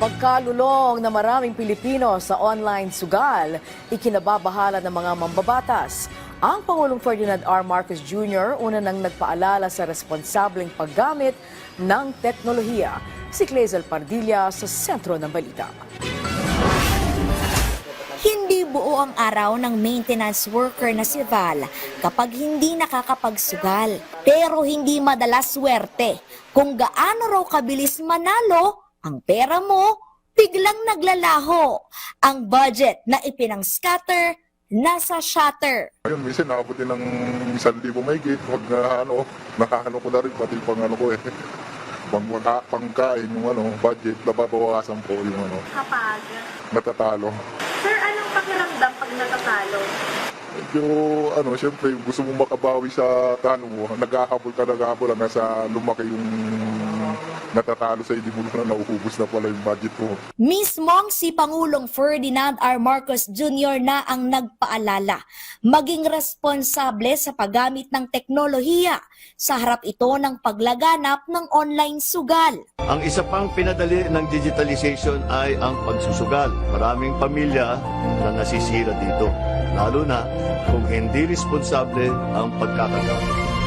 Pagkalulong na maraming Pilipino sa online sugal, ikinababahala ng mga mambabatas. Ang Pangulong Ferdinand R. Marcos Jr. una nang nagpaalala sa responsableng paggamit ng teknolohiya. Si Clazel Pardilla sa sentro ng balita. Hindi buo ang araw ng maintenance worker na si Val kapag hindi nakakapagsugal. Pero hindi madalas swerte kung gaano raw kabilis manalo ang pera mo, biglang naglalaho. Ang budget na ipinang-scatter, nasa shatter. Ayun, minsan nakabuti ng 1,000 mahigit. Pag nakakano ko na rin, pati pang ano ko pangkain yung budget, nababawasan po yung Kapag? natatalo. Sir, anong pakiramdam pag natatalo? Medyo, siyempre, gusto mo makabawi sa tano mo. Naghahabol hanggang sa lumaki yung natatalo sa hindi mo na nauubos na pala yung budget mo. Mismong si Pangulong Ferdinand R. Marcos Jr. na ang nagpaalala. Maging responsable sa paggamit ng teknolohiya sa harap ito ng paglaganap ng online sugal. Ang isa pang pinadali ng digitalization ay ang pagsusugal. Maraming pamilya na nasisira dito, lalo na kung hindi responsable ang pagkakagamit.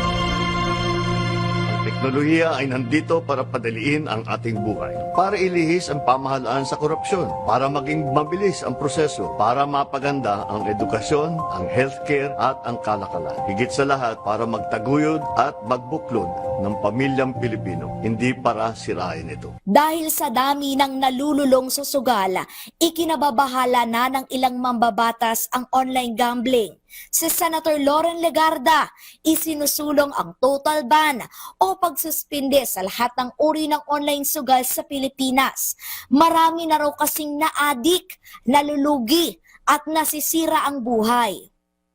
Ang teknolohiya ay nandito para padaliin ang ating buhay, para ilihis ang pamahalaan sa korupsyon, para maging mabilis ang proseso, para mapaganda ang edukasyon, ang healthcare at ang kalakalan. Higit sa lahat, para magtaguyod at magbuklod ng pamilyang Pilipino, hindi para sirain ito. Dahil sa dami ng nalululong sa sugal, ikinababahala na ng ilang mambabatas ang online gambling. Si Senator Loren Legarda, isinusulong ang total ban o pagsuspinde sa lahat ng uri ng online sugal sa Pilipinas. Marami na raw kasing na-addict, nalulugi at nasisira ang buhay.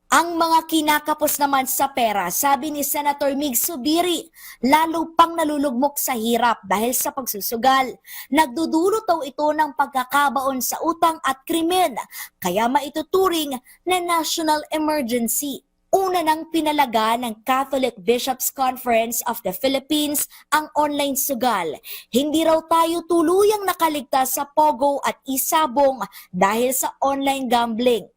Ang mga kinakapos naman sa pera, sabi ni Senator Mig Zubiri, lalo pang nalulugmok sa hirap dahil sa pagsusugal. Nagdudulot daw ito ng pagkakabaon sa utang at krimen, kaya maituturing na national emergency. Una nang pinalaga ng Catholic Bishops' Conference of the Philippines ang online sugal. Hindi raw tayo tuluyang nakaligtas sa pogo at isabong dahil sa online gambling.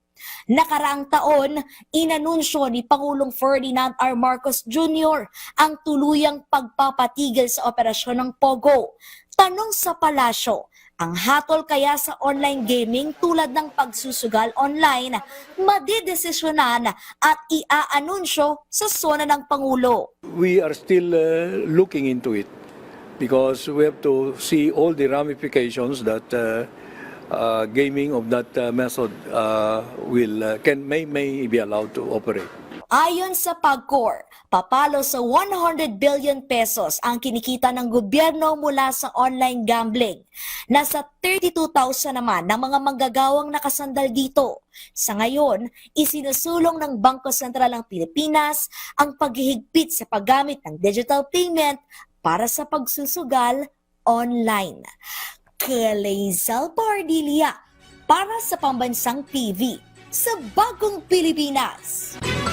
Nakaraang taon, inanunsyo ni Pangulong Ferdinand R. Marcos Jr. ang tuluyang pagpapatigil sa operasyon ng Pogo. Tanong sa palasyo, ang hatol kaya sa online gaming tulad ng pagsusugal online, madidesisyonan at iaanunsyo sa sona ng Pangulo. We are still looking into it because we have to see all the ramifications that gaming of that method may be allowed to operate. Ayon sa PAGCOR, papalo sa 100 billion pesos ang kinikita ng gobyerno mula sa online gambling. Nasa 32,000 naman ng mga manggagawang nakasandal dito. Sa ngayon, isinusulong ng Bangko Sentral ng Pilipinas ang paghihigpit sa paggamit ng digital payment para sa pagsusugal online. Clazel Pardilla para sa Pambansang TV sa Bagong Pilipinas.